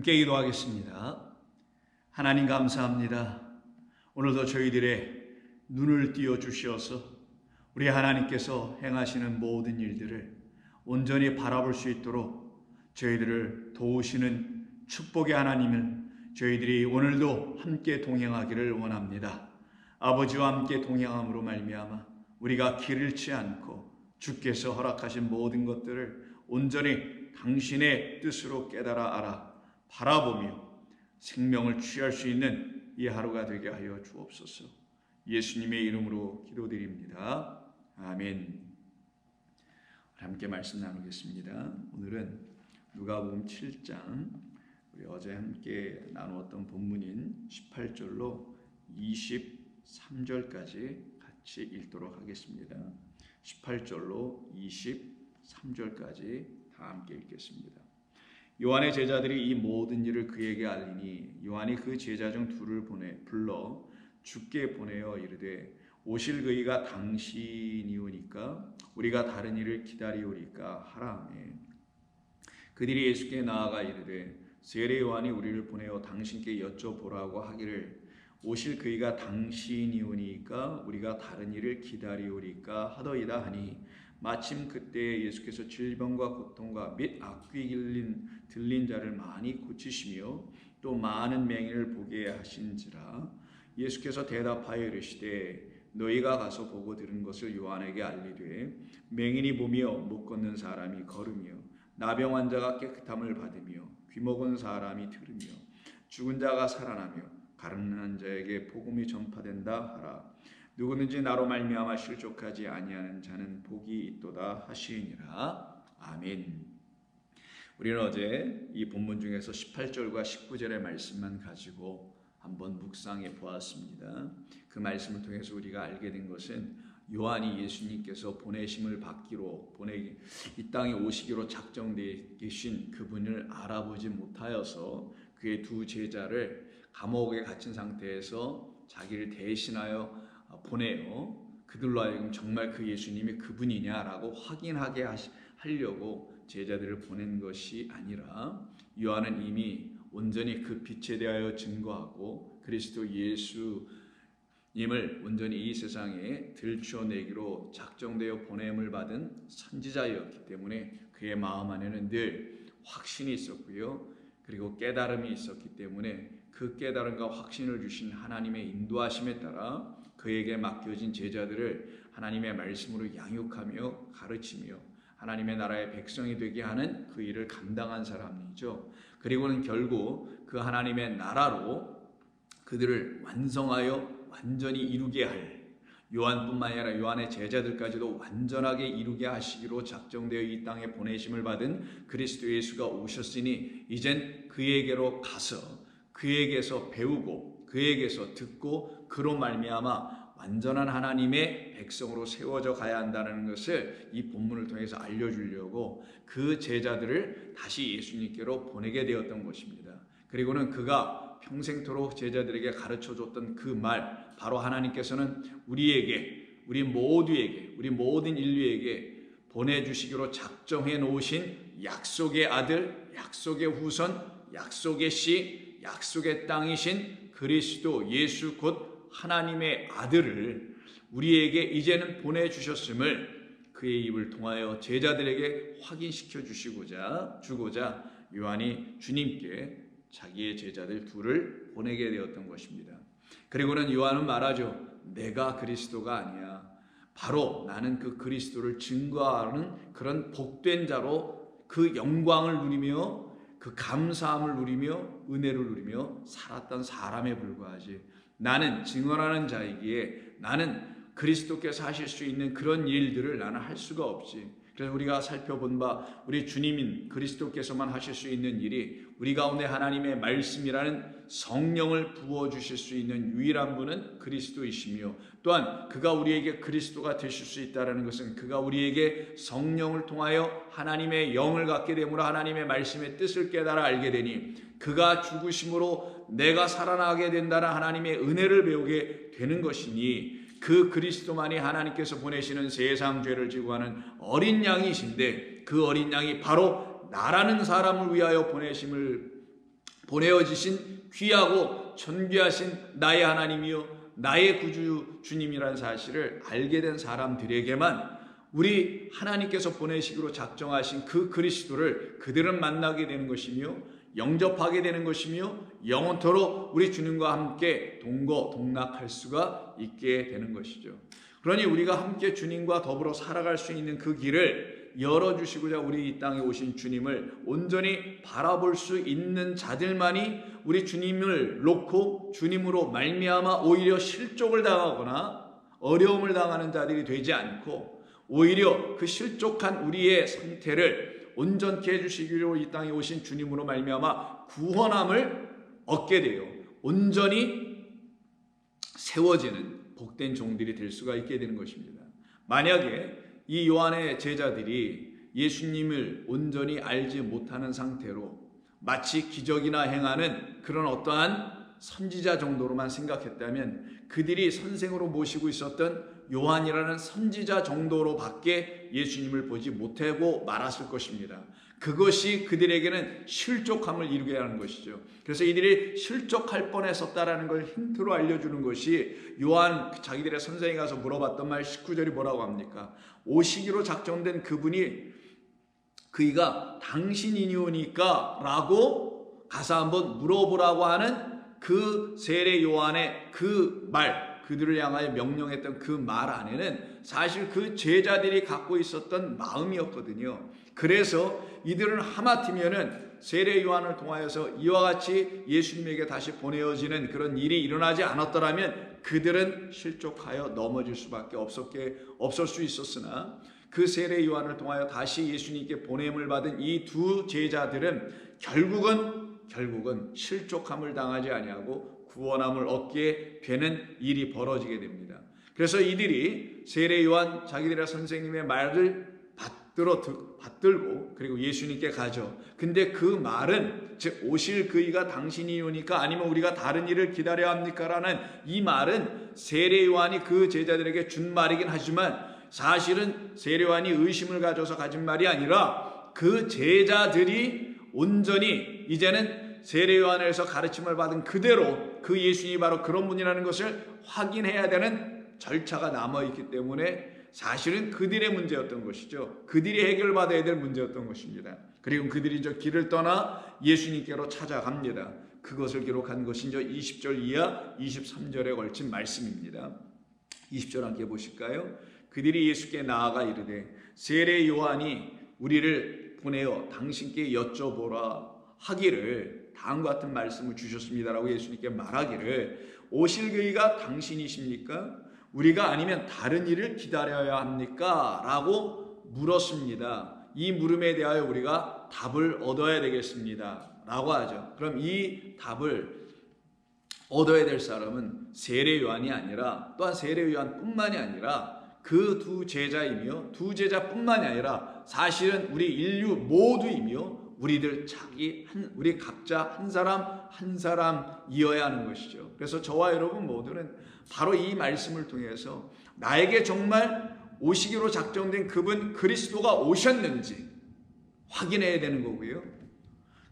함께 기도하겠습니다. 하나님 감사합니다. 오늘도 저희들의 눈을 띄워주시어서 우리 하나님께서 행하시는 모든 일들을 온전히 바라볼 수 있도록 저희들을 도우시는 축복의 하나님을 저희들이 오늘도 함께 동행하기를 원합니다. 아버지와 함께 동행함으로 말미암아 우리가 길 잃지 않고 주께서 허락하신 모든 것들을 온전히 당신의 뜻으로 깨달아 알아 바라보며 생명을 취할 수 있는 이 하루가 되게 하여 주옵소서. 예수님의 이름으로 기도드립니다. 아멘. 함께 말씀 나누겠습니다. 오늘은 누가복음 7장 우리 어제 함께 나누었던 본문인 18절로 23절까지 같이 읽도록 하겠습니다. 18절로 23절까지 다 함께 읽겠습니다. 요한의 제자들이 이 모든 일을 그에게 알리니 요한이 그 제자 중 둘을 불러 주께 보내어 이르되 오실 그이가 당신이오니까 우리가 다른 일을 기다리오리까 하라 하매 그들이 예수께 나아가 이르되 세례 요한이 우리를 보내어 당신께 여쭤보라고 하기를 오실 그이가 당신이오니까 우리가 다른 일을 기다리오리까 하더이다 하니 마침 그때 예수께서 질병과 고통과 및 악귀 들린 자를 많이 고치시며 또 많은 맹인을 보게 하신지라. 예수께서 대답하여 이르시되 너희가 가서 보고 들은 것을 요한에게 알리되 맹인이 보며 못 걷는 사람이 걸으며 나병 환자가 깨끗함을 받으며 귀먹은 사람이 들으며 죽은 자가 살아나며 가증한 자에게 복음이 전파된다 하라. 누구든지 나로 말미암아 실족하지 아니하는 자는 복이 있도다 하시니라. 아멘. 우리는 어제 이 본문 중에서 18절과 19절의 말씀만 가지고 한번 묵상해 보았습니다. 그 말씀을 통해서 우리가 알게 된 것은 요한이 예수님께서 보내심을 받기로 이 땅에 오시기로 작정되어 계신 그분을 알아보지 못하여서 그의 두 제자를 감옥에 갇힌 상태에서 자기를 대신하여 보내요. 그들로 하여금 정말 그 예수님이 그분이냐라고 확인하게 하려고 제자들을 보낸 것이 아니라 요한은 이미 온전히 그 빛에 대하여 증거하고 그리스도 예수님을 온전히 이 세상에 들추어내기로 작정되어 보냄을 받은 선지자였기 때문에 그의 마음 안에는 늘 확신이 있었고요. 그리고 깨달음이 있었기 때문에 그 깨달음과 확신을 주신 하나님의 인도하심에 따라 그에게 맡겨진 제자들을 하나님의 말씀으로 양육하며 가르치며 하나님의 나라의 백성이 되게 하는 그 일을 감당한 사람이죠. 그리고는 결국 그 하나님의 나라로 그들을 완성하여 완전히 이루게 할 요한뿐만 아니라 요한의 제자들까지도 완전하게 이루게 하시기로 작정되어 이 땅에 보내심을 받은 그리스도 예수가 오셨으니 이젠 그에게로 가서 그에게서 배우고 그에게서 듣고 그로 말미암아 완전한 하나님의 백성으로 세워져 가야 한다는 것을 이 본문을 통해서 알려주려고 그 제자들을 다시 예수님께로 보내게 되었던 것입니다. 그리고는 그가 평생토록 제자들에게 가르쳐줬던 그 말, 바로 하나님께서는 우리에게, 우리 모두에게, 우리 모든 인류에게 보내주시기로 작정해 놓으신 약속의 아들, 약속의 후손, 약속의 씨, 약속의 땅이신 그리스도 예수 곧 하나님의 아들을 우리에게 이제는 보내주셨음을 그의 입을 통하여 제자들에게 확인시켜 주고자 요한이 주님께 자기의 제자들 둘을 보내게 되었던 것입니다. 그리고는 요한은 말하죠. 내가 그리스도가 아니야. 바로 나는 그 그리스도를 증거하는 그런 복된 자로 그 영광을 누리며 그 감사함을 누리며 은혜를 누리며 살았던 사람에 불과하지. 나는 증언하는 자이기에 나는 그리스도께서 하실 수 있는 그런 일들을 나는 할 수가 없지. 그래서 우리가 살펴본 바 우리 주님인 그리스도께서만 하실 수 있는 일이 우리 가운데 하나님의 말씀이라는 성령을 부어주실 수 있는 유일한 분은 그리스도이시며 또한 그가 우리에게 그리스도가 되실 수 있다는 것은 그가 우리에게 성령을 통하여 하나님의 영을 갖게 되므로 하나님의 말씀의 뜻을 깨달아 알게 되니 그가 죽으심으로 내가 살아나게 된다는 하나님의 은혜를 배우게 되는 것이니 그 그리스도만이 하나님께서 보내시는 세상 죄를 지고 가는 어린 양이신데 그 어린 양이 바로 나라는 사람을 위하여 보내심을 보내어지신 귀하고 존귀하신 나의 하나님이요 나의 구주 주님이라는 사실을 알게 된 사람들에게만 우리 하나님께서 보내시기로 작정하신 그 그리스도를 그들은 만나게 되는 것이며 영접하게 되는 것이며 영원토록 우리 주님과 함께 동거동락할 수가 있게 되는 것이죠. 그러니 우리가 함께 주님과 더불어 살아갈 수 있는 그 길을 열어주시고자 우리 이 땅에 오신 주님을 온전히 바라볼 수 있는 자들만이 우리 주님을 놓고 주님으로 말미암아 오히려 실족을 당하거나 어려움을 당하는 자들이 되지 않고 오히려 그 실족한 우리의 상태를 온전케 해주시기로 이 땅에 오신 주님으로 말미암아 구원함을 얻게 되어 온전히 세워지는 복된 종들이 될 수가 있게 되는 것입니다. 만약에 이 요한의 제자들이 예수님을 온전히 알지 못하는 상태로 마치 기적이나 행하는 그런 어떠한 선지자 정도로만 생각했다면 그들이 선생으로 모시고 있었던 요한이라는 선지자 정도로밖에 예수님을 보지 못하고 말았을 것입니다. 그것이 그들에게는 실족함을 이루게 하는 것이죠. 그래서 이들이 실족할 뻔했었다라는 걸 힌트로 알려주는 것이 요한 자기들의 선생에 가서 물어봤던 말 19절이 뭐라고 합니까? 오시기로 작정된 그분이 그이가 당신이니오니까 라고 가서 한번 물어보라고 하는 그 세례 요한의 그 말, 그들을 향하여 명령했던 그 말 안에는 사실 그 제자들이 갖고 있었던 마음이었거든요. 그래서 이들은 하마터면은 세례 요한을 통하여서 이와 같이 예수님에게 다시 보내어지는 그런 일이 일어나지 않았더라면 그들은 실족하여 넘어질 수밖에 없을 수 있었으나 그 세례 요한을 통하여 다시 예수님께 보냄을 받은 이 두 제자들은 결국은 실족함을 당하지 아니하고 구원함을 얻게 되는 일이 벌어지게 됩니다. 그래서 이들이 세례 요한 자기들의 선생님의 말을 받들고 그리고 예수님께 가죠. 근데 그 말은 즉 오실 그이가 당신이오니까 아니면 우리가 다른 일을 기다려야 합니까? 라는 이 말은 세례 요한이 그 제자들에게 준 말이긴 하지만 사실은 세례 요한이 의심을 가져서 가진 말이 아니라 그 제자들이 온전히 이제는 세례 요한에서 가르침을 받은 그대로 그 예수님이 바로 그런 분이라는 것을 확인해야 되는 절차가 남아있기 때문에 사실은 그들의 문제였던 것이죠. 그들이 해결받아야 될 문제였던 것입니다. 그리고 그들이 저 길을 떠나 예수님께로 찾아갑니다. 그것을 기록한 것이 이제 20절 이하 23절에 걸친 말씀입니다. 20절 함께 보실까요? 그들이 예수께 나아가 이르되 세례 요한이 우리를 보내어 당신께 여쭤보라 하기를 다음과 같은 말씀을 주셨습니다라고 예수님께 말하기를 오실 그이가 당신이십니까? 우리가 아니면 다른 일을 기다려야 합니까? 라고 물었습니다. 이 물음에 대하여 우리가 답을 얻어야 되겠습니다. 라고 하죠. 그럼 이 답을 얻어야 될 사람은 세례 요한이 아니라 또한 세례 요한뿐만이 아니라 그 두 제자이며 두 제자뿐만이 아니라 사실은 우리 인류 모두이며 우리 각자 한 사람이어야 하는 것이죠. 그래서 저와 여러분 모두는 바로 이 말씀을 통해서 나에게 정말 오시기로 작정된 그분 그리스도가 오셨는지 확인해야 되는 거고요.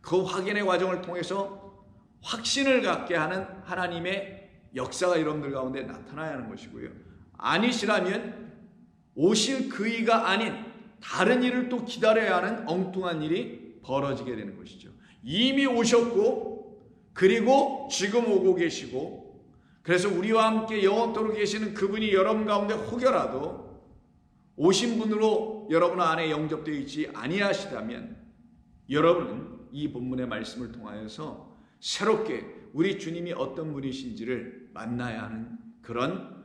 그 확인의 과정을 통해서 확신을 갖게 하는 하나님의 역사가 여러분들 가운데 나타나야 하는 것이고요. 아니시라면 오실 그이가 아닌 다른 일을 또 기다려야 하는 엉뚱한 일이 벌어지게 되는 것이죠. 이미 오셨고 그리고 지금 오고 계시고 그래서 우리와 함께 영원토록 계시는 그분이 여러분 가운데 혹여라도 오신 분으로 여러분 안에 영접되어 있지 아니하시다면 여러분은 이 본문의 말씀을 통하여서 새롭게 우리 주님이 어떤 분이신지를 만나야 하는 그런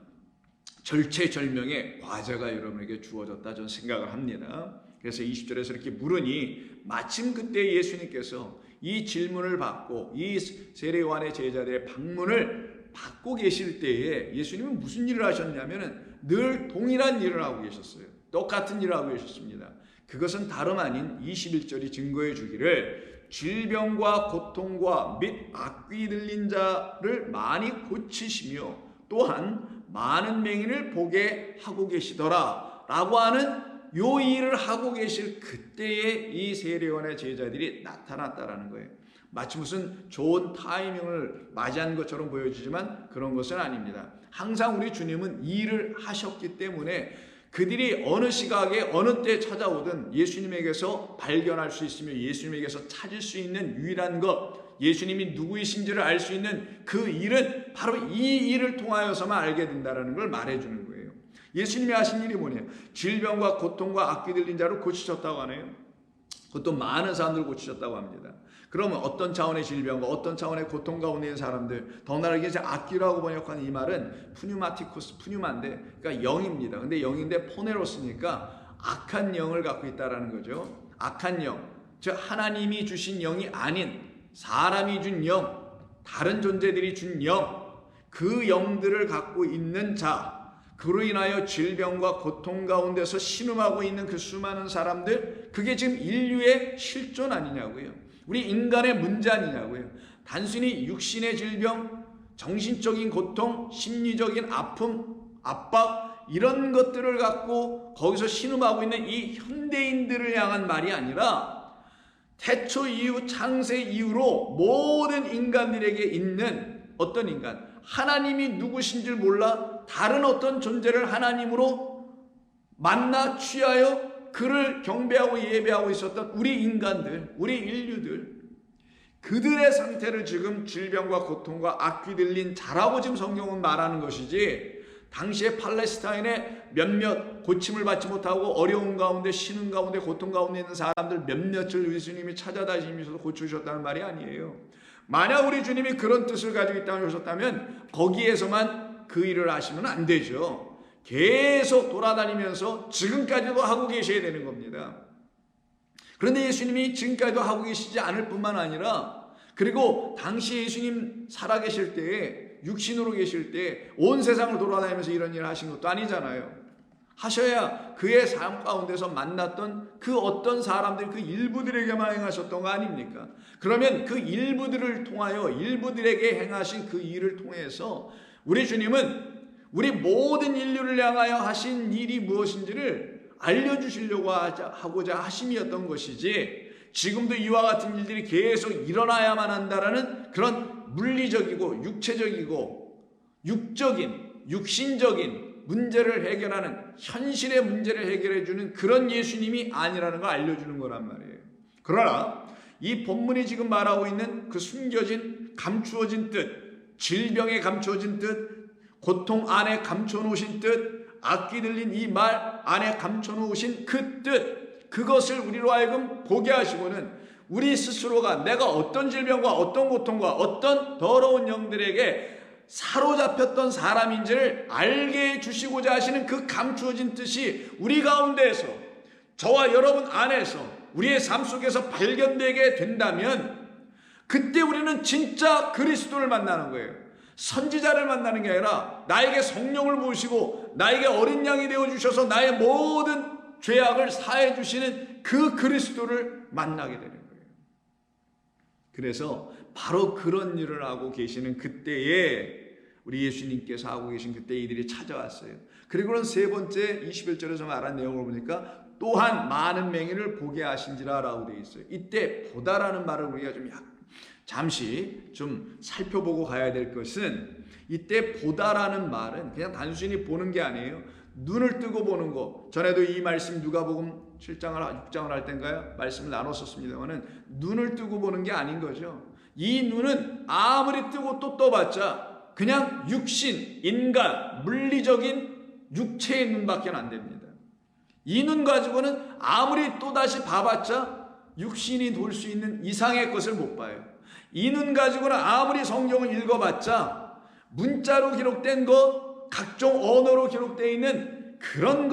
절체절명의 과제가 여러분에게 주어졌다 저는 생각을 합니다. 그래서 20절에서 이렇게 물으니 마침 그때 예수님께서 이 질문을 받고 이 세례 요한의 제자들의 방문을 받고 계실 때에 예수님은 무슨 일을 하셨냐면 늘 동일한 일을 하고 계셨어요. 똑같은 일을 하고 계셨습니다. 그것은 다름 아닌 21절이 증거해 주기를 질병과 고통과 및 악귀 들린 자를 많이 고치시며 또한 많은 맹인을 보게 하고 계시더라 라고 하는 요 일을 하고 계실 그때에 이 세례 요한의 제자들이 나타났다라는 거예요. 마치 무슨 좋은 타이밍을 맞이한 것처럼 보여지지만 그런 것은 아닙니다. 항상 우리 주님은 일을 하셨기 때문에 그들이 어느 시각에 어느 때 찾아오든 예수님에게서 발견할 수 있으며 예수님에게서 찾을 수 있는 유일한 것, 예수님이 누구이신지를 알 수 있는 그 일은 바로 이 일을 통하여서만 알게 된다는 걸 말해주는 거예요. 예수님이 하신 일이 뭐냐? 질병과 고통과 악귀 들린 자를 고치셨다고 하네요. 그것도 많은 사람들을 고치셨다고 합니다. 그러면 어떤 차원의 질병과 어떤 차원의 고통 가운데 있는 사람들, 더나르게 이제 악귀라고 번역하는 이 말은 푸뉴마티쿠스, 푸뉴마인데, 그러니까 영입니다. 근데 영인데 포네로스니까 악한 영을 갖고 있다라는 거죠. 악한 영, 즉 하나님이 주신 영이 아닌 사람이 준 영, 다른 존재들이 준 영, 그 영들을 갖고 있는 자, 그로 인하여 질병과 고통 가운데서 신음하고 있는 그 수많은 사람들, 그게 지금 인류의 실존 아니냐고요. 우리 인간의 문제 아니냐고요. 단순히 육신의 질병, 정신적인 고통, 심리적인 아픔, 압박, 이런 것들을 갖고 거기서 신음하고 있는 이 현대인들을 향한 말이 아니라 태초 이후 창세 이후로 모든 인간들에게 있는 어떤 인간, 하나님이 누구신지를 몰라 다른 어떤 존재를 하나님으로 만나 취하여 그를 경배하고 예배하고 있었던 우리 인간들, 우리 인류들, 그들의 상태를 지금 질병과 고통과 악귀 들린 자라고 지금 성경은 말하는 것이지, 당시에 팔레스타인에 몇몇 고침을 받지 못하고 어려운 가운데 신음 가운데 고통 가운데 있는 사람들 몇몇을 예수님이 찾아다니면서 고쳐주셨다는 말이 아니에요. 만약 우리 주님이 그런 뜻을 가지고 이 땅에 오셨다면 거기에서만 그 일을 하시면 안 되죠. 계속 돌아다니면서 지금까지도 하고 계셔야 되는 겁니다. 그런데 예수님이 지금까지도 하고 계시지 않을 뿐만 아니라, 그리고 당시 예수님 살아계실 때에, 육신으로 계실 때 온 세상을 돌아다니면서 이런 일을 하신 것도 아니잖아요. 하셔야 그의 삶 가운데서 만났던 그 어떤 사람들, 그 일부들에게만 행하셨던 거 아닙니까? 그러면 그 일부들을 통하여, 일부들에게 행하신 그 일을 통해서 우리 주님은 우리 모든 인류를 향하여 하신 일이 무엇인지를 알려주시려고 하고자 하심이었던 것이지, 지금도 이와 같은 일들이 계속 일어나야만 한다라는 그런 물리적이고 육체적이고 육적인, 육신적인 문제를 해결하는, 현실의 문제를 해결해주는 그런 예수님이 아니라는 걸 알려주는 거란 말이에요. 그러나 이 본문이 지금 말하고 있는 그 숨겨진, 감추어진 뜻, 질병에 감추어진 뜻, 고통 안에 감춰놓으신 뜻, 악기 들린 이 말 안에 감춰놓으신 그 뜻, 그것을 우리로 하여금 보게 하시고는 우리 스스로가 내가 어떤 질병과 어떤 고통과 어떤 더러운 영들에게 사로잡혔던 사람인지를 알게 해주시고자 하시는 그 감추어진 뜻이 우리 가운데에서, 저와 여러분 안에서, 우리의 삶 속에서 발견되게 된다면 그때 우리는 진짜 그리스도를 만나는 거예요. 선지자를 만나는 게 아니라 나에게 성령을 부으시고 나에게 어린 양이 되어주셔서 나의 모든 죄악을 사해 주시는 그 그리스도를 만나게 되는 거예요. 그래서 바로 그런 일을 하고 계시는 그때에 우리 예수님께서 하고 계신 그때 이들이 찾아왔어요. 그리고는 세 번째 21절에서 말한 내용을 보니까 또한 많은 맹인을 보게 하신지라 라고 되어 있어요. 이때 보다라는 말을 우리가 좀 잠시 좀 살펴보고 가야 될 것은, 이때 보다라는 말은 그냥 단순히 보는 게 아니에요. 눈을 뜨고 보는 거. 전에도 이 말씀 누가복음 7장을 6장을 할 때인가요? 말씀을 나눴었습니다만은 눈을 뜨고 보는 게 아닌 거죠. 이 눈은 아무리 뜨고 또 떠봤자 그냥 육신, 인간, 물리적인 육체의 눈밖에 안 됩니다. 이 눈 가지고는 아무리 또다시 봐봤자 육신이 돌 수 있는 이상의 것을 못 봐요. 이 눈 가지고는 아무리 성경을 읽어봤자 문자로 기록된 것, 각종 언어로 기록되어 있는 그런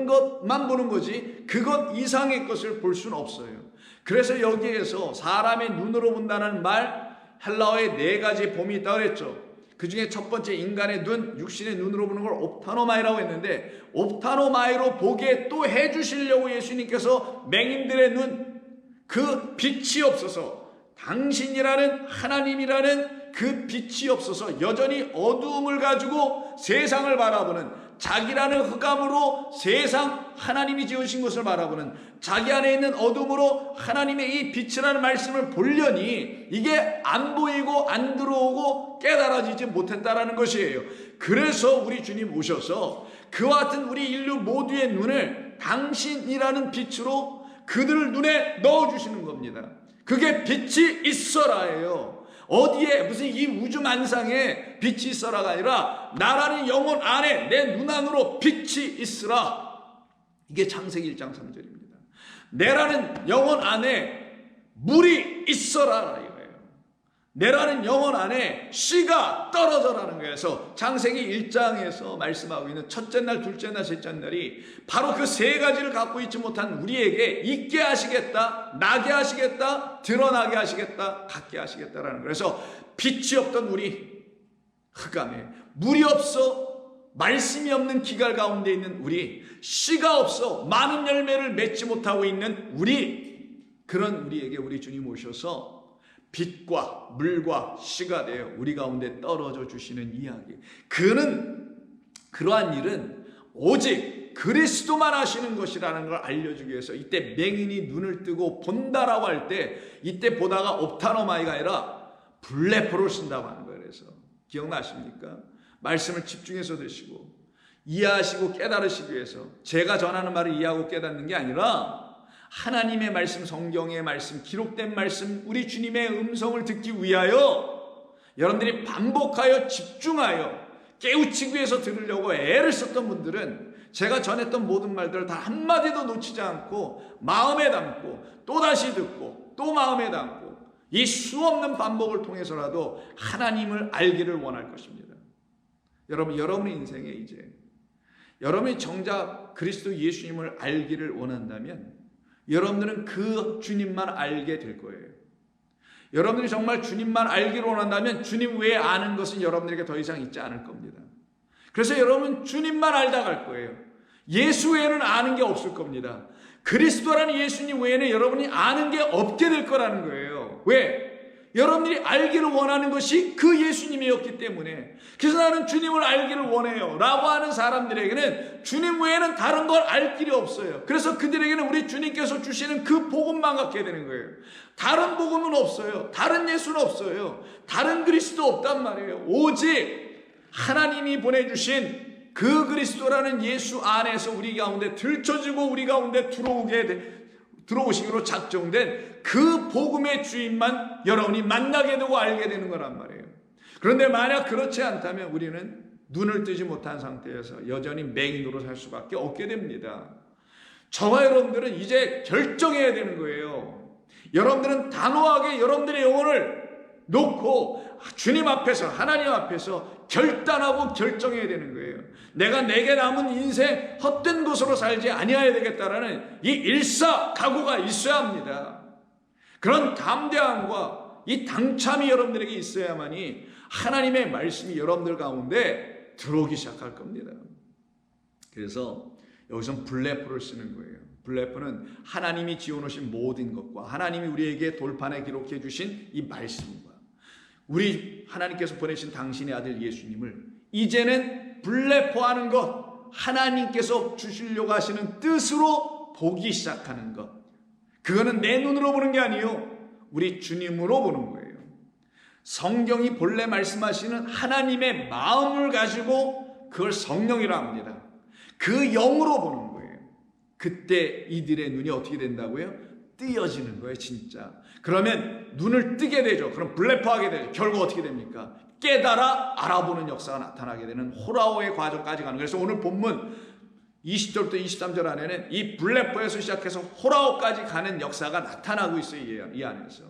것만 보는 거지 그것 이상의 것을 볼 수는 없어요. 그래서 여기에서 사람의 눈으로 본다는 말, 헬라어에 4가지 범위 있다고 그랬죠. 그 중에 첫 번째 인간의 눈, 육신의 눈으로 보는 걸 옵타노마이라고 했는데, 옵타노마이로 보게 또 해주시려고 예수님께서 맹인들의 눈, 그 빛이 없어서, 당신이라는 하나님이라는 그 빛이 없어서 여전히 어두움을 가지고 세상을 바라보는, 자기라는 흑암으로 세상 하나님이 지으신 것을 바라보는, 자기 안에 있는 어둠으로 하나님의 이 빛이라는 말씀을 보려니 이게 안 보이고 안 들어오고 깨달아지지 못했다라는 것이에요. 그래서 우리 주님 오셔서 그와 같은 우리 인류 모두의 눈을 당신이라는 빛으로 그들 눈에 넣어주시는 겁니다. 그게 빛이 있어라예요. 어디에 무슨 이 우주 만상에 빛이 있어라가 아니라 나라는 영혼 안에 내 눈 안으로 빛이 있으라. 이게 창세기 1장 3절입니다. 내라는 영혼 안에 물이 있어라 이거예요. 내라는 영혼 안에 씨가 떨어져라는 거예요. 그래서 창세기 1장에서 말씀하고 있는 첫째 날, 둘째 날, 셋째 날이 바로 그 세 가지를 갖고 있지 못한 우리에게 있게 하시겠다, 나게 하시겠다, 드러나게 하시겠다, 갖게 하시겠다라는 거예요. 그래서 빛이 없던 우리, 흑암에 물이 없어 말씀이 없는 기갈 가운데 있는 우리, 씨가 없어 많은 열매를 맺지 못하고 있는 우리, 그런 우리에게 우리 주님 오셔서 빛과 물과 씨가 되어 우리 가운데 떨어져 주시는 이야기. 그러한 일은 오직 그리스도만 하시는 것이라는 걸 알려주기 위해서 이때 맹인이 눈을 뜨고 본다라고 할 때 이때 보다가 옵타노마이가 아니라 블레포를 쓴다고 하는 거예요. 그래서 기억나십니까? 말씀을 집중해서 드시고 이해하시고 깨달으시기 위해서 제가 전하는 말을 이해하고 깨닫는 게 아니라 하나님의 말씀, 성경의 말씀, 기록된 말씀, 우리 주님의 음성을 듣기 위하여 여러분들이 반복하여 집중하여 깨우치기 위해서 들으려고 애를 썼던 분들은 제가 전했던 모든 말들을 다 한마디도 놓치지 않고 마음에 담고 또다시 듣고 또 마음에 담고 이 수없는 반복을 통해서라도 하나님을 알기를 원할 것입니다. 여러분의 인생에 이제 여러분이 정작 그리스도 예수님을 알기를 원한다면 여러분들은 그 주님만 알게 될 거예요. 여러분들이 정말 주님만 알기를 원한다면 주님 외에 아는 것은 여러분들에게 더 이상 있지 않을 겁니다. 그래서 여러분은 주님만 알다 갈 거예요. 예수 외에는 아는 게 없을 겁니다. 그리스도라는 예수님 외에는 여러분이 아는 게 없게 될 거라는 거예요. 왜? 여러분들이 알기를 원하는 것이 그 예수님이었기 때문에. 그래서 나는 주님을 알기를 원해요 라고 하는 사람들에게는 주님 외에는 다른 걸 알 길이 없어요. 그래서 그들에게는 우리 주님께서 주시는 그 복음만 갖게 되는 거예요. 다른 복음은 없어요. 다른 예수는 없어요. 다른 그리스도 없단 말이에요. 오직 하나님이 보내주신 그 그리스도라는 예수 안에서 우리 가운데 들춰지고 우리 가운데 들어오시기로 작정된 그 복음의 주인만 여러분이 만나게 되고 알게 되는 거란 말이에요. 그런데 만약 그렇지 않다면 우리는 눈을 뜨지 못한 상태에서 여전히 맹인으로 살 수밖에 없게 됩니다. 저와 여러분들은 이제 결정해야 되는 거예요. 여러분들은 단호하게 여러분들의 영혼을 놓고 주님 앞에서, 하나님 앞에서 결단하고 결정해야 되는 거예요. 내게 남은 인생 헛된 것으로 살지 아니해야 되겠다라는 이 일사각오가 있어야 합니다. 그런 담대함과 이 당참이 여러분들에게 있어야만이 하나님의 말씀이 여러분들 가운데 들어오기 시작할 겁니다. 그래서 여기서 블레포를 쓰는 거예요. 블레포는 하나님이 지어놓으신 모든 것과 하나님이 우리에게 돌판에 기록해 주신 이 말씀과 우리 하나님께서 보내신 당신의 아들 예수님을 이제는 블레포하는 것, 하나님께서 주시려고 하시는 뜻으로 보기 시작하는 것. 그거는 내 눈으로 보는 게 아니에요. 우리 주님으로 보는 거예요. 성경이 본래 말씀하시는 하나님의 마음을 가지고 그걸 성령이라 합니다. 그 영으로 보는 거예요. 그때 이들의 눈이 어떻게 된다고요? 뜨여지는 거예요, 진짜. 그러면 눈을 뜨게 되죠. 그럼 블레포하게 되죠. 결국 어떻게 됩니까? 깨달아 알아보는 역사가 나타나게 되는 호라오의 과정까지 가는 거예요. 그래서 오늘 본문 20절부터 23절 안에는 이 블레포에서 시작해서 호라오까지 가는 역사가 나타나고 있어요. 이 안에서.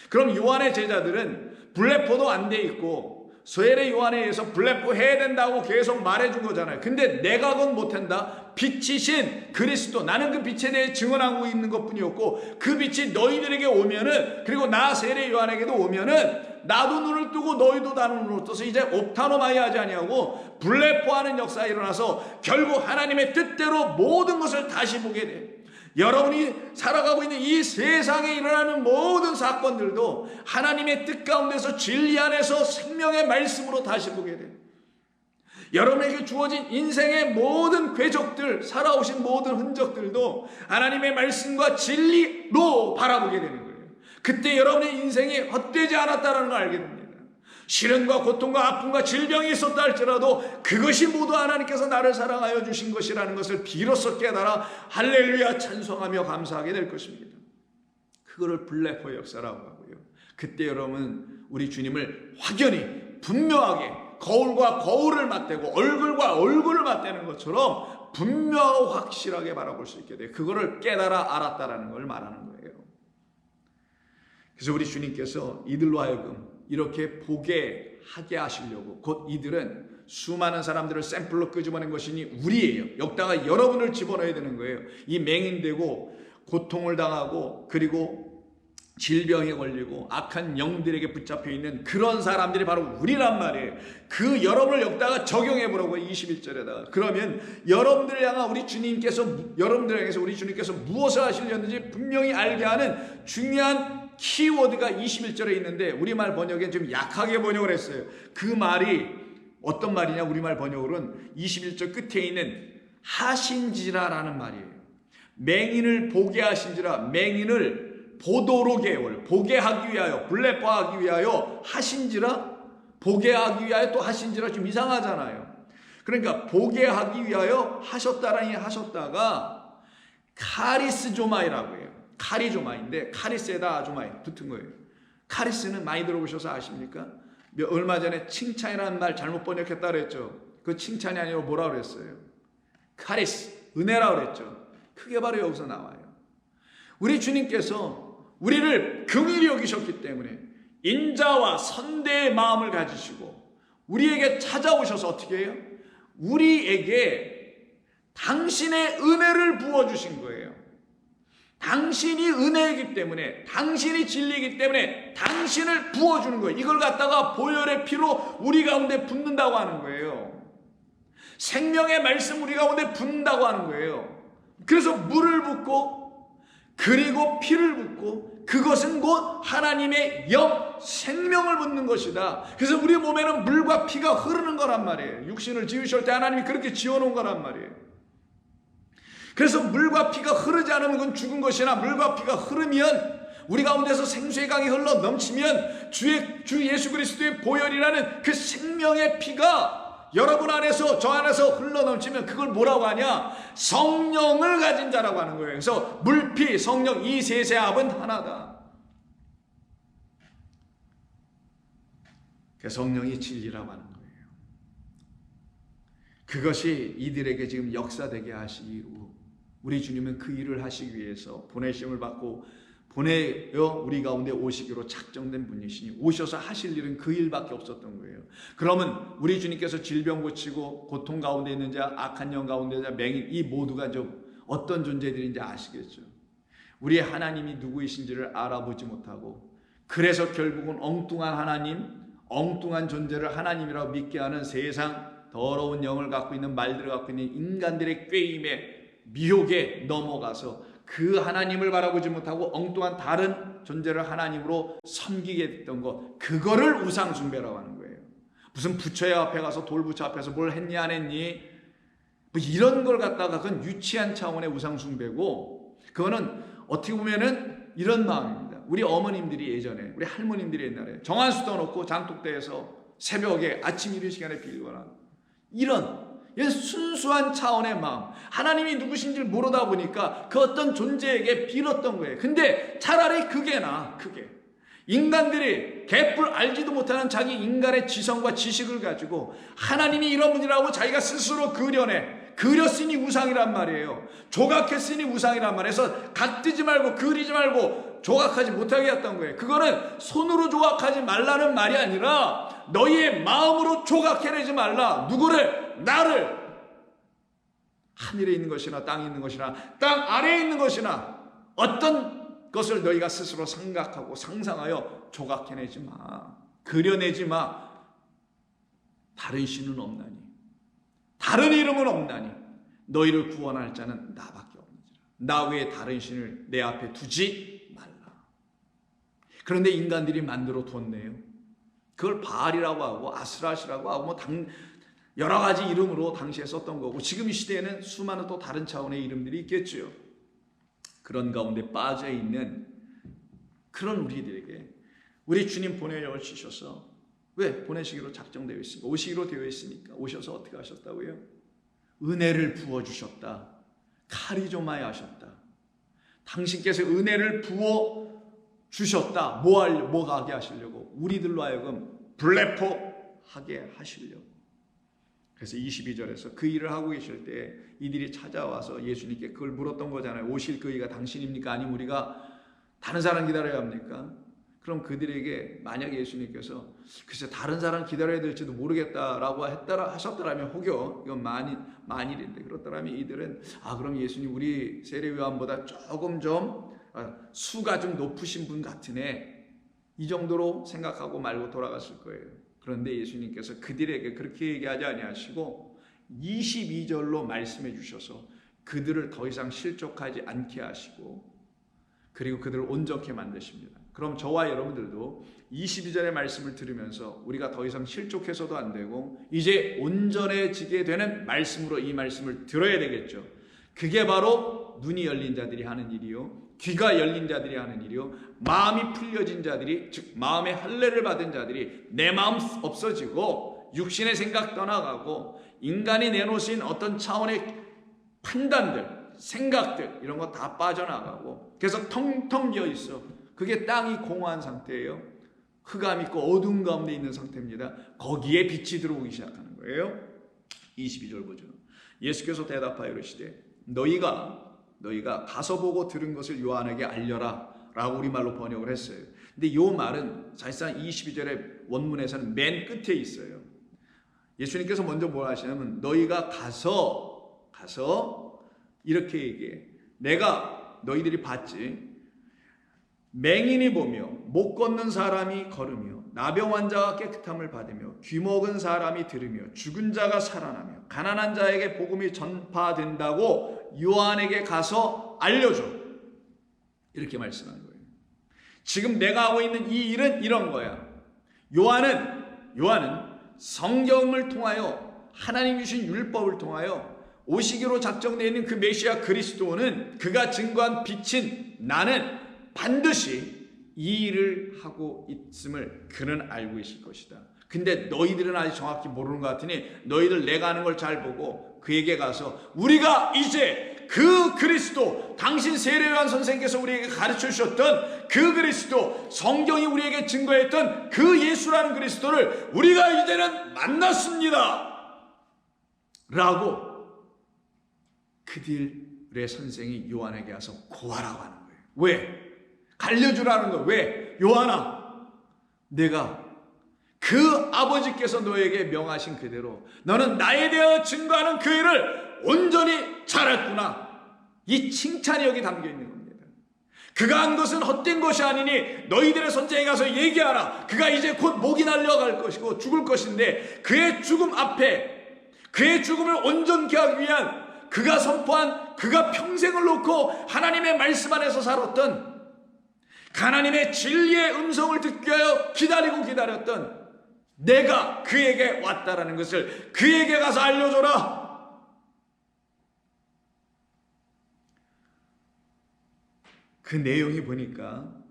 그럼 요한의 제자들은 블레포도 안 돼 있고 소엘의 요한에 의해서 블레포 해야 된다고 계속 말해준 거잖아요. 근데 내가 그건 못한다. 빛이신 그리스도, 나는 그 빛에 대해 증언하고 있는 것뿐이었고 그 빛이 너희들에게 오면은, 그리고 나 세례 요한에게도 오면은 나도 눈을 뜨고 너희도 다 눈을 떠서 이제 옵타노마이 하지 아니하고 블레포하는 역사가 일어나서 결국 하나님의 뜻대로 모든 것을 다시 보게 돼. 여러분이 살아가고 있는 이 세상에 일어나는 모든 사건들도 하나님의 뜻 가운데서 진리 안에서 생명의 말씀으로 다시 보게 돼. 여러분에게 주어진 인생의 모든 궤적들, 살아오신 모든 흔적들도 하나님의 말씀과 진리로 바라보게 되는 거예요. 그때 여러분의 인생이 헛되지 않았다는 걸 알게 됩니다. 시련과 고통과 아픔과 질병이 있었다 할지라도 그것이 모두 하나님께서 나를 사랑하여 주신 것이라는 것을 비로소 깨달아 할렐루야 찬송하며 감사하게 될 것입니다. 그거를 블랙홀 역사라고 하고요. 그때 여러분 우리 주님을 확연히 분명하게 거울과 거울을 맞대고 얼굴과 얼굴을 맞대는 것처럼 분명하고 확실하게 바라볼 수 있게 돼요. 그거를 깨달아 알았다라는 걸 말하는 거예요. 그래서 우리 주님께서 이들로 하여금 이렇게 보게 하게 하시려고, 곧 이들은 수많은 사람들을 샘플로 끄집어낸 것이니 우리예요. 여기다가 여러분을 집어넣어야 되는 거예요. 이 맹인되고 고통을 당하고 그리고 질병에 걸리고 악한 영들에게 붙잡혀 있는 그런 사람들이 바로 우리란 말이에요. 그 여러분을 여기다가 적용해 보라고 21절에다가. 그러면 여러분들을 향한 여러분들을 향해서 우리 주님께서 무엇을 하시려는지 분명히 알게 하는 중요한 키워드가 21절에 있는데 우리말 번역엔 좀 약하게 번역을 했어요. 그 말이 어떤 말이냐? 우리말 번역으로는 21절 끝에 있는 하신지라라는 말이에요. 맹인을 보게 하신지라, 맹인을 보도록 해요. 보게 하기 위하여, 블레파하기 위하여 하신지라, 보게 하기 위하여 또 하신지라 좀 이상하잖아요. 그러니까 보게 하기 위하여 하셨다라니 하셨다가 카리스조마이라고 해요. 카리조마인데 카리스에다 아조마이 붙은 거예요. 카리스는 많이 들어보셔서 아십니까? 얼마 전에 칭찬이라는 말 잘못 번역했다 그랬죠. 그 칭찬이 아니라 뭐라 그랬어요? 카리스, 은혜라 그랬죠. 그게 바로 여기서 나와요. 우리 주님께서 우리를 긍휼히 여기셨기 때문에 인자와 선대의 마음을 가지시고 우리에게 찾아오셔서 어떻게 해요? 우리에게 당신의 은혜를 부어주신 거예요. 당신이 은혜이기 때문에, 당신이 진리이기 때문에 당신을 부어주는 거예요. 이걸 갖다가 보혈의 피로 우리 가운데 붓는다고 하는 거예요. 생명의 말씀 우리 가운데 붓는다고 하는 거예요. 그래서 물을 붓고 그리고 피를 붓고 그것은 곧 하나님의 영, 생명을 붓는 것이다. 그래서 우리 몸에는 물과 피가 흐르는 거란 말이에요. 육신을 지으실 때 하나님이 그렇게 지어놓은 거란 말이에요. 그래서 물과 피가 흐르지 않으면 그건 죽은 것이나 물과 피가 흐르면 우리 가운데서 생수의 강이 흘러 넘치면 주 예수 그리스도의 보혈이라는 그 생명의 피가 여러분 안에서 저 안에서 흘러 넘치면 그걸 뭐라고 하냐? 성령을 가진 자라고 하는 거예요. 그래서 물, 피, 성령 이 셋의 합은 하나다. 그 성령이 진리라고 하는 거예요. 그것이 이들에게 지금 역사되게 하시고 우리 주님은 그 일을 하시기 위해서 보내심을 받고 보내어 우리 가운데 오시기로 작정된 분이시니 오셔서 하실 일은 그 일밖에 없었던 거예요. 그러면 우리 주님께서 질병 고치고 고통 가운데 있는 자, 악한 영 가운데 있는 자, 맹인 이 모두가 좀 어떤 존재들인지 아시겠죠? 우리의 하나님이 누구이신지를 알아보지 못하고 그래서 결국은 엉뚱한 하나님, 엉뚱한 존재를 하나님이라고 믿게 하는 세상 더러운 영을 갖고 있는 말들을 갖고 있는 인간들의 꾀임에 미혹에 넘어가서 그 하나님을 바라보지 못하고 엉뚱한 다른 존재를 하나님으로 섬기게 됐던 것, 그거를 우상숭배라고 하는 거예요. 무슨 부처의 앞에 가서 돌부처 앞에서 뭘 했니 안 했니 뭐 이런 걸 갖다가 그건 유치한 차원의 우상숭배고 그거는 어떻게 보면은 이런 마음입니다. 우리 어머님들이 예전에 우리 할머님들이 옛날에 정한수 떠놓고 장독대에서 새벽에 아침 이른 시간에 빌거나 이런 순수한 차원의 마음, 하나님이 누구신지를 모르다 보니까 그 어떤 존재에게 빌었던 거예요. 근데 차라리 그게 나아. 그게 인간들이 개뿔 알지도 못하는 자기 인간의 지성과 지식을 가지고 하나님이 이런 분이라고 자기가 스스로 그렸으니 우상이란 말이에요. 조각했으니 우상이란 말이에요. 그래서 각뜨지 말고 그리지 말고 조각하지 못하게 했던 거예요. 그거는 손으로 조각하지 말라는 말이 아니라 너희의 마음으로 조각해내지 말라. 누구를? 나를. 하늘에 있는 것이나 땅에 있는 것이나 땅 아래에 있는 것이나 어떤 것을 너희가 스스로 생각하고 상상하여 조각해내지 마. 그려내지 마. 다른 신은 없나니 다른 이름은 없나니 너희를 구원할 자는 나밖에 없느니라. 나 외에 다른 신을 내 앞에 두지 말라. 그런데 인간들이 만들어 뒀네요. 그걸 바알이라고 하고 아스라시라고 하고 여러 가지 이름으로 당시에 썼던 거고 지금 이 시대에는 수많은 또 다른 차원의 이름들이 있겠죠. 그런 가운데 빠져 있는 그런 우리들에게 우리 주님 보내주셔서 왜 보내시기로 작정되어 있습니까? 오시기로 되어 있으니까 오셔서 어떻게 하셨다고요? 은혜를 부어주셨다. 카리조마에 하셨다. 당신께서 은혜를 부어주셨다. 뭐가 하게 하시려고? 우리들로 하여금 블레포하게 하시려고. 그래서 22절에서 그 일을 하고 계실 때 이들이 찾아와서 예수님께 그걸 물었던 거잖아요. 오실 그 이가 당신입니까? 아니면 우리가 다른 사람 기다려야 합니까? 그럼 그들에게 만약 예수님께서 글쎄 다른 사람 기다려야 될지도 모르겠다라고 하셨더라면 혹여 이건 만일인데 그렇더라면 이들은 그럼 예수님 우리 세례요한보다 조금 좀 수가 좀 높으신 분 같으네 이 정도로 생각하고 말고 돌아갔을 거예요. 그런데 예수님께서 그들에게 그렇게 얘기하지 아니하시고 22절로 말씀해 주셔서 그들을 더 이상 실족하지 않게 하시고 그리고 그들을 온전케 만드십니다. 그럼 저와 여러분들도 22절의 말씀을 들으면서 우리가 더 이상 실족해서도 안 되고 이제 온전해지게 되는 말씀으로 이 말씀을 들어야 되겠죠. 그게 바로 눈이 열린 자들이 하는 일이요, 귀가 열린 자들이 하는 일이요, 마음이 풀려진 자들이, 즉 마음의 할례를 받은 자들이 내 마음 없어지고 육신의 생각 떠나가고 인간이 내놓으신 어떤 차원의 판단들, 생각들 이런 거 다 빠져나가고 그래서 텅텅 비어 있어. 그게 땅이 공허한 상태예요. 흑암 있고 어두운 가운데 있는 상태입니다. 거기에 빛이 들어오기 시작하는 거예요. 22절 보죠. 예수께서 대답하여 이르시되 너희가 가서 보고 들은 것을 요한에게 알려라 라고 우리말로 번역을 했어요. 근데 이 말은 사실상 22절의 원문에서는 맨 끝에 있어요. 예수님께서 먼저 뭘 하시냐면 너희가 가서 이렇게 얘기해. 내가 너희들이 봤지. 맹인이 보며 못 걷는 사람이 걸으며 나병 환자가 깨끗함을 받으며 귀 먹은 사람이 들으며 죽은 자가 살아나며 가난한 자에게 복음이 전파된다고 요한에게 가서 알려줘. 이렇게 말씀한 거예요. 지금 내가 하고 있는 이 일은 이런 거야. 요한은 성경을 통하여 하나님 주신 율법을 통하여 오시기로 작정되어 있는 그 메시아 그리스도는 그가 증거한 빛인 나는 반드시 이 일을 하고 있음을 그는 알고 있을 것이다. 근데 너희들은 아직 정확히 모르는 것 같으니 너희들 내가 하는 걸 잘 보고 그에게 가서 우리가 이제 그 그리스도, 당신 세례요한 선생께서 우리에게 가르쳐 주셨던 그 그리스도, 성경이 우리에게 증거했던 그 예수라는 그리스도를 우리가 이제는 만났습니다 라고 그들의 선생이 요한에게 와서 고하라고 하는 거예요. 왜? 알려주라는 거예요. 왜? 요한아, 내가 그 아버지께서 너에게 명하신 그대로 너는 나에 대하여 증거하는 그 일을 온전히 잘했구나. 이 칭찬이 여기 담겨 있는 겁니다. 그가 한 것은 헛된 것이 아니니 너희들의 선생에 가서 얘기하라. 그가 이제 곧 목이 날려갈 것이고 죽을 것인데 그의 죽음 앞에 그의 죽음을 온전케 하기 위한 그가 선포한 그가 평생을 놓고 하나님의 말씀 안에서 살았던 하나님의 진리의 음성을 듣기 위하여 기다렸던 내가 그에게 왔다라는 것을 그에게 가서 알려줘라. 그 내용이 보니까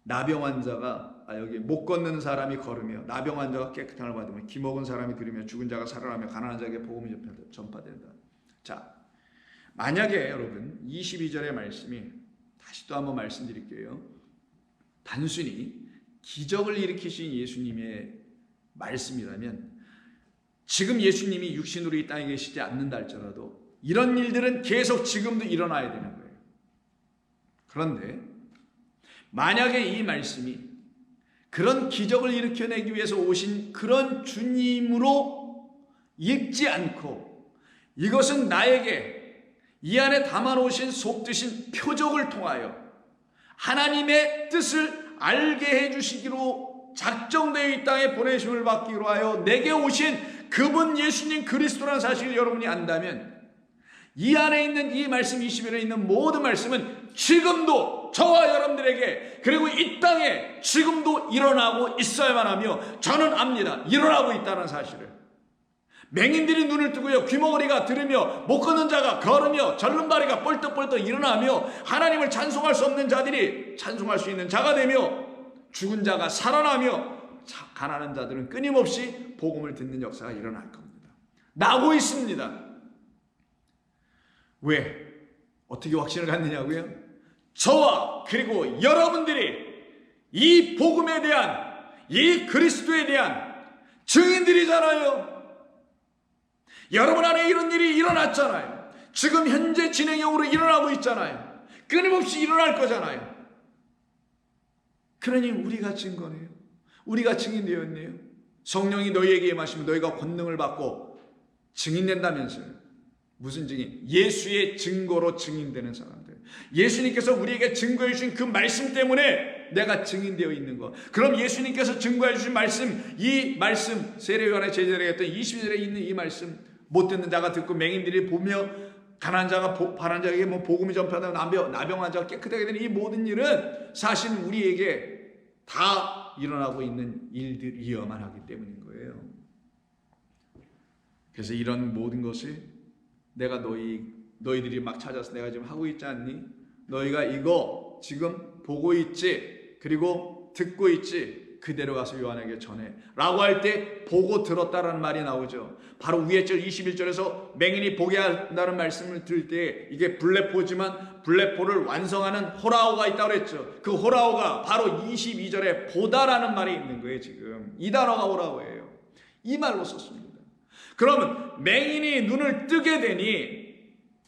나병 환자가 여기 못 걷는 사람이 걸으며 나병 환자가 깨끗함을 받으며 기 먹은 사람이 들으며 죽은 자가 살아나며 가난한 자에게 복음이 전파된다. 자, 만약에 여러분 22절의 말씀이 다시 또 한번 말씀드릴게요. 단순히 기적을 일으키신 예수님의 말씀이라면 지금 예수님이 육신으로 이 땅에 계시지 않는다 할지라도 이런 일들은 계속 지금도 일어나야 되는 거예요. 그런데 만약에 이 말씀이 그런 기적을 일으켜내기 위해서 오신 그런 주님으로 읽지 않고 이것은 나에게 이 안에 담아놓으신 속드신 표적을 통하여 하나님의 뜻을 알게 해주시기로 작정되어 이 땅에 보내심을 받기로 하여 내게 오신 그분 예수님 그리스도라는 사실을 여러분이 안다면 이 안에 있는 이 말씀 20일에 있는 모든 말씀은 지금도 저와 여러분들에게 그리고 이 땅에 지금도 일어나고 있어야만 하며 저는 압니다. 일어나고 있다는 사실을. 맹인들이 눈을 뜨고요, 귀머거리가 들으며 못 걷는 자가 걸으며 절름발이가 뻘떡뻘떡 일어나며 하나님을 찬송할 수 없는 자들이 찬송할 수 있는 자가 되며 죽은 자가 살아나며 가난한 자들은 끊임없이 복음을 듣는 역사가 일어날 겁니다. 나고 있습니다. 왜? 어떻게 확신을 갖느냐고요? 저와 그리고 여러분들이 이 복음에 대한, 이 그리스도에 대한 증인들이잖아요. 여러분 안에 이런 일이 일어났잖아요. 지금 현재 진행형으로 일어나고 있잖아요. 끊임없이 일어날 거잖아요. 그러니 우리가 증거네요. 우리가 증인되었네요. 성령이 너희에게 임하시면 너희가 권능을 받고 증인된다면서요. 무슨 증인? 예수의 증거로 증인되는 사람들. 예수님께서 우리에게 증거해 주신 그 말씀 때문에 내가 증인되어 있는 것. 그럼 예수님께서 증거해 주신 말씀, 이 말씀, 세례요한의 제자들에게 했던 20절에 있는 이 말씀, 못 듣는 자가 듣고 맹인들이 보며 가난한 자가 바란 자에게 복음이 전파되고 나병 환자가 깨끗하게 되는 이 모든 일은 사실 우리에게 다 일어나고 있는 일들이어야만 하기 때문인 거예요. 그래서 이런 모든 것을 내가 너희들이 막 찾아서 내가 지금 하고 있지 않니? 너희가 이거 지금 보고 있지? 그리고 듣고 있지? 그대로 가서 요한에게 전해 라고 할 때 보고 들었다라는 말이 나오죠. 바로 위에 절 21절에서 맹인이 보게 한다는 말씀을 들을 때 이게 블레포지만 블레포를 완성하는 호라오가 있다고 그랬죠. 그 호라오가 바로 22절에 보다라는 말이 있는 거예요. 지금 이 단어가 호라오예요. 이 말로 썼습니다. 그러면 맹인이 눈을 뜨게 되니,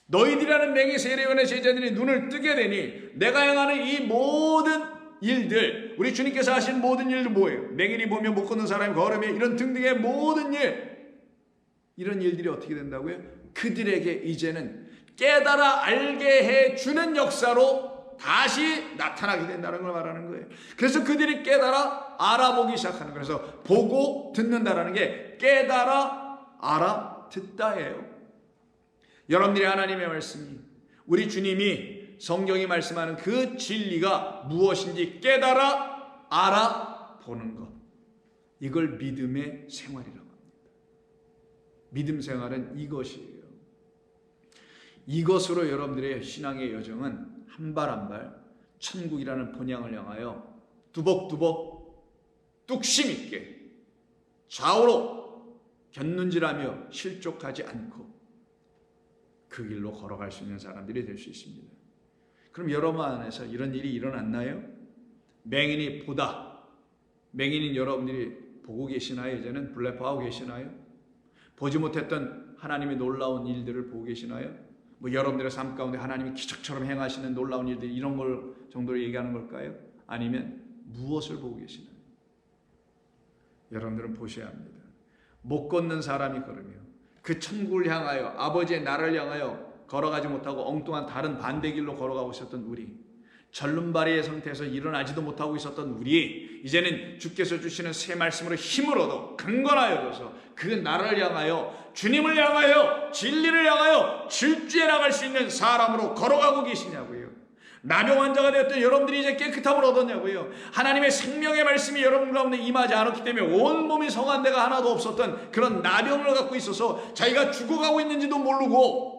너희들이라는 맹인 세례요한의 제자들이 눈을 뜨게 되니 내가 행하는 이 모든 일들, 우리 주님께서 하신 모든 일도 뭐예요? 맹인이 보며 못 걷는 사람이 걸으며 이런 등등의 모든 일, 이런 일들이 어떻게 된다고요? 그들에게 이제는 깨달아 알게 해주는 역사로 다시 나타나게 된다는 걸 말하는 거예요. 그래서 그들이 깨달아 알아보기 시작하는 거예요. 그래서 보고 듣는다라는 게 깨달아 알아듣다예요. 여러분들이 하나님의 말씀이, 우리 주님이 성경이 말씀하는 그 진리가 무엇인지 깨달아 알아보는 것, 이걸 믿음의 생활이라고 합니다. 믿음 생활은 이것이에요. 이것으로 여러분들의 신앙의 여정은 한 발 한 발 천국이라는 본향을 향하여 두벅두벅 뚝심 있게 좌우로 곁눈질하며 실족하지 않고 그 길로 걸어갈 수 있는 사람들이 될 수 있습니다. 그럼 여러분 안에서 이런 일이 일어났나요? 맹인이 보다, 맹인인 여러분들이 보고 계시나요? 이제는 블레포하고 계시나요? 보지 못했던 하나님의 놀라운 일들을 보고 계시나요? 여러분들의 삶 가운데 하나님이 기적처럼 행하시는 놀라운 일들, 이런 걸 정도로 얘기하는 걸까요? 아니면 무엇을 보고 계시나요? 여러분들은 보셔야 합니다. 못 걷는 사람이 걸으며 그 천국을 향하여, 아버지의 나라를 향하여 걸어가지 못하고 엉뚱한 다른 반대길로 걸어가고 있었던 우리, 절름발이의 상태에서 일어나지도 못하고 있었던 우리, 이제는 주께서 주시는 새 말씀으로 힘을 얻어 강건하여져서 그 나라를 향하여, 주님을 향하여, 진리를 향하여 질주해 나갈 수 있는 사람으로 걸어가고 계시냐고요. 나병 환자가 되었던 여러분들이 이제 깨끗함을 얻었냐고요. 하나님의 생명의 말씀이 여러분 가운데 임하지 않았기 때문에 온몸이 성한 데가 하나도 없었던 그런 나병을 갖고 있어서 자기가 죽어가고 있는지도 모르고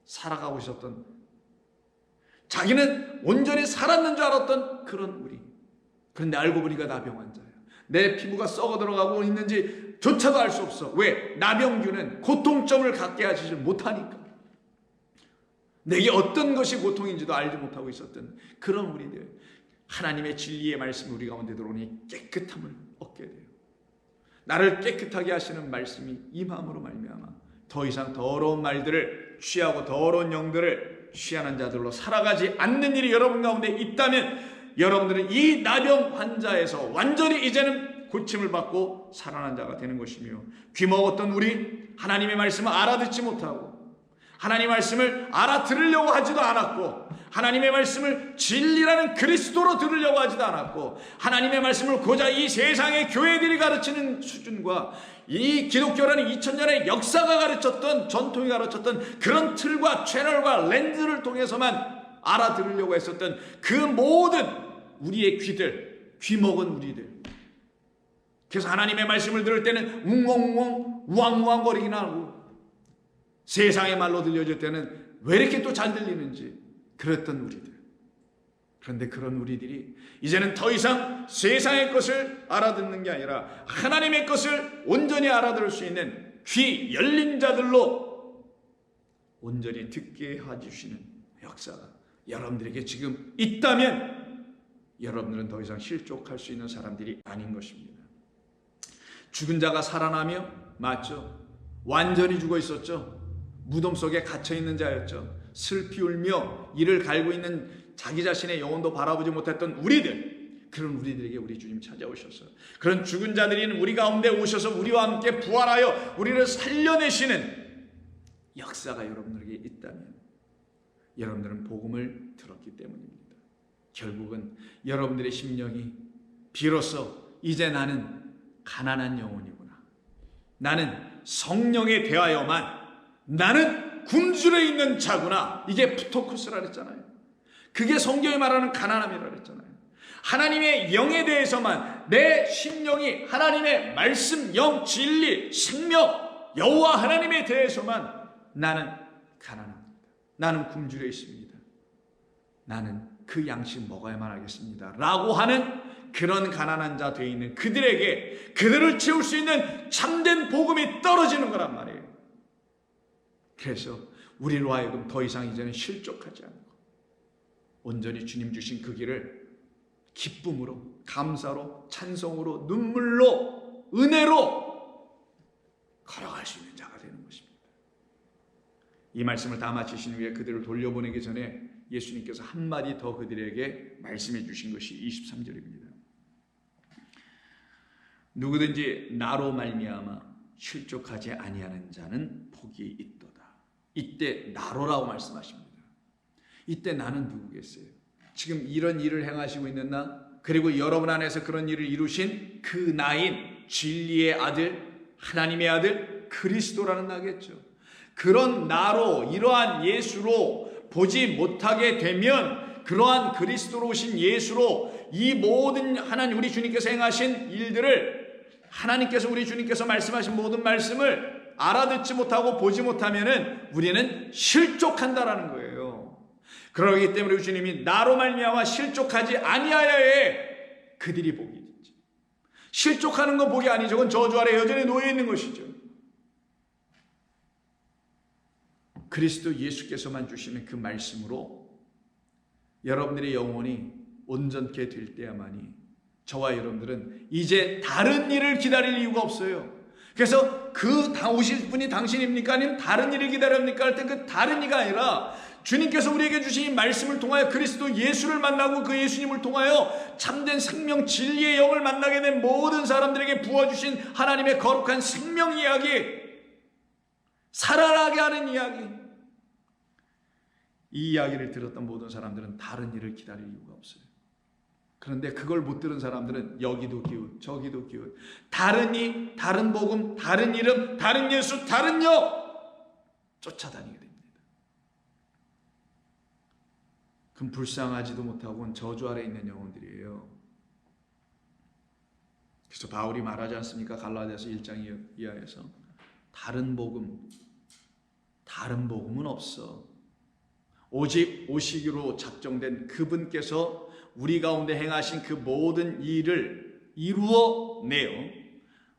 살아가고 있었던, 자기는 온전히 살았는 줄 알았던 그런 우리. 그런데 알고 보니까 나병 환자예요. 내 피부가 썩어 들어가고 있는지 조차도 알 수 없어. 왜? 나병균은 고통점을 갖게 하지 못하니까. 내게 어떤 것이 고통인지도 알지 못하고 있었던 그런 우리들, 하나님의 진리의 말씀이 우리 가운데 들어오니 깨끗함을 얻게 돼요. 나를 깨끗하게 하시는 말씀이 임함으로 말미암아 더 이상 더러운 말들을 취하고 더러운 영들을 취하는 자들로 살아가지 않는 일이 여러분 가운데 있다면, 여러분들은 이 나병 환자에서 완전히 이제는 고침을 받고 살아난 자가 되는 것이며, 귀먹었던 우리, 하나님의 말씀을 알아듣지 못하고 하나님의 말씀을 알아들으려고 하지도 않았고, 하나님의 말씀을 진리라는 그리스도로 들으려고 하지도 않았고, 하나님의 말씀을 고작 이 세상의 교회들이 가르치는 수준과 이 기독교라는 2000년의 역사가 가르쳤던, 전통이 가르쳤던 그런 틀과 채널과 렌즈를 통해서만 알아들으려고 했었던 그 모든 우리의 귀들, 귀먹은 우리들. 그래서 하나님의 말씀을 들을 때는 웅엉웅엉 우왕우왕거리긴 하고 세상의 말로 들려줄 때는 왜 이렇게 또 잘 들리는지 그랬던 우리들. 그런데 그런 우리들이 이제는 더 이상 세상의 것을 알아듣는 게 아니라 하나님의 것을 온전히 알아들을 수 있는 귀 열린 자들로 온전히 듣게 해주시는 역사가 여러분들에게 지금 있다면 여러분들은 더 이상 실족할 수 있는 사람들이 아닌 것입니다. 죽은 자가 살아나며, 맞죠? 완전히 죽어 있었죠. 무덤 속에 갇혀 있는 자였죠. 슬피 울며 이를 갈고 있는 자기 자신의 영혼도 바라보지 못했던 우리들, 그런 우리들에게 우리 주님 찾아오셔서 그런 죽은 자들인 우리 가운데 오셔서 우리와 함께 부활하여 우리를 살려내시는 역사가 여러분들에게 있다면 여러분들은 복음을 들었기 때문입니다. 결국은 여러분들의 심령이 비로소 이제 나는 가난한 영혼이구나, 나는 성령에 대하여만 나는 굶주려 있는 자구나, 이게 프토쿠스라 그랬잖아요. 그게 성경이 말하는 가난함이라 그랬잖아요. 하나님의 영에 대해서만 내 심령이 하나님의 말씀, 영, 진리, 생명, 여호와 하나님에 대해서만 나는 가난합니다. 나는 굶주려 있습니다. 나는 그 양식 먹어야만 하겠습니다 라고 하는 그런 가난한 자 되어 있는 그들에게 그들을 채울 수 있는 참된 복음이 떨어지는 거란 말이에요. 그래서 우리로 하여금 더 이상 이제는 실족하지 않고 온전히 주님 주신 그 길을 기쁨으로, 감사로, 찬송으로, 눈물로, 은혜로 걸어갈 수 있는 자가 되는 것입니다. 이 말씀을 다 마치신 후에 그들을 돌려보내기 전에 예수님께서 한마디 더 그들에게 말씀해 주신 것이 23절입니다. 누구든지 나로 말미암아 실족하지 아니하는 자는 복이 있도다. 이때 나로라고 말씀하십니다. 이때 나는 누구겠어요? 지금 이런 일을 행하시고 있는 나, 그리고 여러분 안에서 그런 일을 이루신 그 나인 진리의 아들, 하나님의 아들 그리스도라는 나겠죠. 그런 나로, 이러한 예수로 보지 못하게 되면 그러한 그리스도로 오신 예수로 이 모든 하나님 우리 주님께서 행하신 일들을, 하나님께서 우리 주님께서 말씀하신 모든 말씀을 알아듣지 못하고 보지 못하면은 우리는 실족한다라는 거예요. 그러기 때문에 우리 주님이 나로 말미암아 실족하지 아니하여에 그들이 복이 있지. 실족하는 건 복이 아니죠. 그건 저주 아래 여전히 놓여 있는 것이죠. 그리스도 예수께서만 주시는 그 말씀으로 여러분들의 영혼이 온전케 될 때야만이 저와 여러분들은 이제 다른 일을 기다릴 이유가 없어요. 그래서 그 오실 분이 당신입니까? 아니면 다른 일을 기다립니까? 할 때 그 다른 이가 아니라 주님께서 우리에게 주신 이 말씀을 통하여 그리스도 예수를 만나고 그 예수님을 통하여 참된 생명 진리의 영을 만나게 된 모든 사람들에게 부어주신 하나님의 거룩한 생명 이야기, 살아나게 하는 이야기, 이 이야기를 들었던 모든 사람들은 다른 일을 기다릴 이유가 없어요. 그런데 그걸 못 들은 사람들은 여기도 기웃 저기도 기웃, 다른 이, 다른 복음, 다른 이름, 다른 예수, 다른 영 쫓아다니게 됩니다. 그럼 불쌍하지도 못하고는 저주 아래 있는 영혼들이에요. 그래서 바울이 말하지 않습니까? 갈라디아서 1장 이하에서 다른 복음은 없어. 오직 오시기로 작정된 그분께서 우리 가운데 행하신 그 모든 일을 이루어내어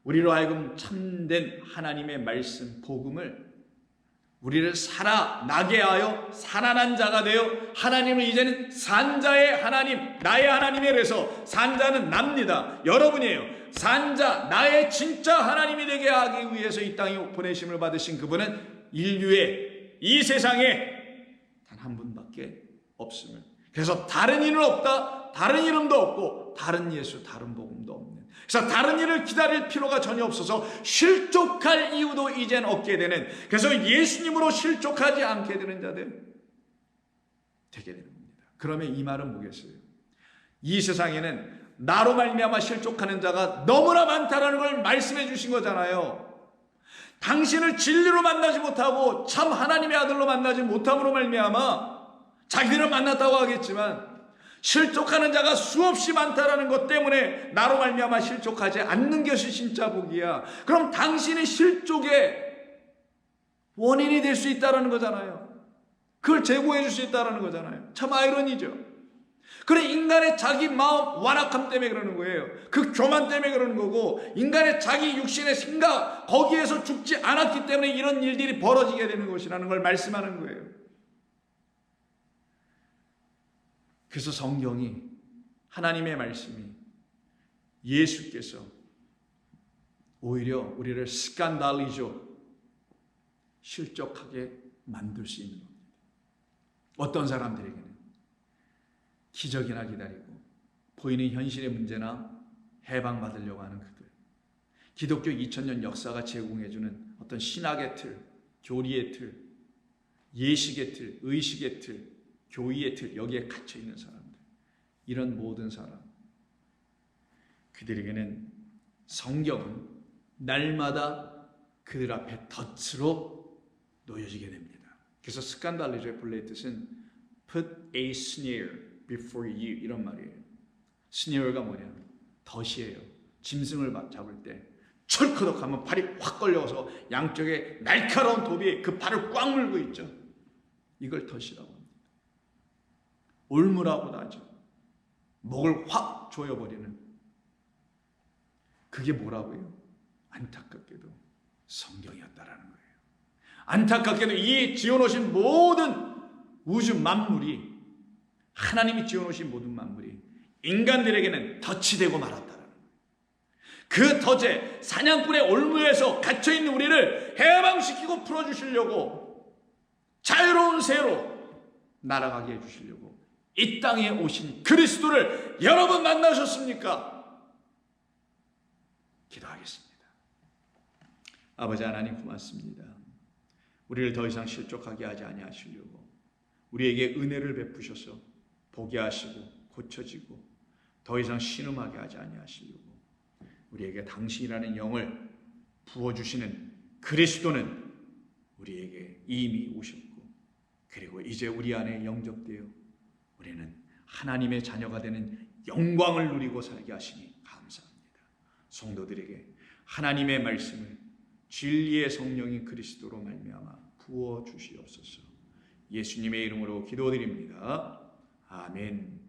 우리로 하여금 참된 하나님의 말씀, 복음을 우리를 살아나게 하여 살아난 자가 되어 하나님을 이제는 산자의 하나님, 나의 하나님에 그래서 산자는 납니다. 여러분이에요. 산자, 나의 진짜 하나님이 되게 하기 위해서 이 땅에 보내심을 받으신 그분은 인류의 이 세상에 단 한 분밖에 없음을. 그래서 다른 이는 없다, 다른 이름도 없고 다른 예수, 다른 복음도 없는. 그래서 다른 일을 기다릴 필요가 전혀 없어서 실족할 이유도 이젠 없게 되는, 그래서 예수님으로 실족하지 않게 되는 자들 되게 되는 겁니다. 그러면 이 말은 뭐겠어요? 이 세상에는 나로 말미암아 실족하는 자가 너무나 많다라는 걸 말씀해 주신 거잖아요. 당신을 진리로 만나지 못하고 참 하나님의 아들로 만나지 못함으로 말미암아 자기들은 만났다고 하겠지만 실족하는 자가 수없이 많다라는 것 때문에 나로 말미암아 실족하지 않는 것이 진짜 복이야. 그럼 당신이 실족의 원인이 될 수 있다는 거잖아요. 그걸 제공해 줄 수 있다는 거잖아요. 참 아이러니죠. 그래, 인간의 자기 마음 완악함 때문에 그러는 거예요. 그 교만 때문에 그러는 거고, 인간의 자기 육신의 생각 거기에서 죽지 않았기 때문에 이런 일들이 벌어지게 되는 것이라는 걸 말씀하는 거예요. 그래서 성경이, 하나님의 말씀이, 예수께서 오히려 우리를 스칸달리죠, 실족하게 만들 수 있는 겁니다. 어떤 사람들에게는 기적이나 기다리고 보이는 현실의 문제나 해방받으려고 하는 그들, 기독교 2000년 역사가 제공해주는 어떤 신학의 틀, 교리의 틀, 예식의 틀, 의식의 틀, 교의의 틀, 여기에 갇혀있는 사람들, 이런 모든 사람, 그들에게는 성경은 날마다 그들 앞에 덫으로 놓여지게 됩니다. 그래서 스칸달리조의 본래의 뜻은 put a snare before you, 이런 말이에요. snare가 뭐냐? 덫이에요. 짐승을 잡을 때 철커덕 하면 발이 확 걸려서 양쪽에 날카로운 돕이 그 발을 꽉 물고 있죠. 이걸 덫이라고 합니다. 올무라고도 하죠. 목을 확 조여버리는. 그게 뭐라고요? 안타깝게도 성경이었다라는 거예요. 안타깝게도 이 지어놓으신 모든 우주 만물이, 하나님이 지어놓으신 모든 만물이 인간들에게는 덫이 되고 말았다라는 거예요. 그 덫에, 사냥꾼의 올무에서 갇혀있는 우리를 해방시키고 풀어주시려고, 자유로운 새로 날아가게 해주시려고 이 땅에 오신 그리스도를 여러분 만나셨습니까? 기도하겠습니다. 아버지 하나님, 고맙습니다. 우리를 더 이상 실족하게 하지 아니하시려고 우리에게 은혜를 베푸셔서 보게 하시고 고쳐지고 더 이상 신음하게 하지 아니하시려고 우리에게 당신이라는 영을 부어주시는 그리스도는 우리에게 이미 오셨고, 그리고 이제 우리 안에 영접되어 우리는 하나님의 자녀가 되는 영광을 누리고 살게 하시니 감사합니다. 성도들에게 하나님의 말씀을 진리의 성령인 그리스도로 말미암아 부어 주시옵소서. 예수님의 이름으로 기도드립니다. 아멘.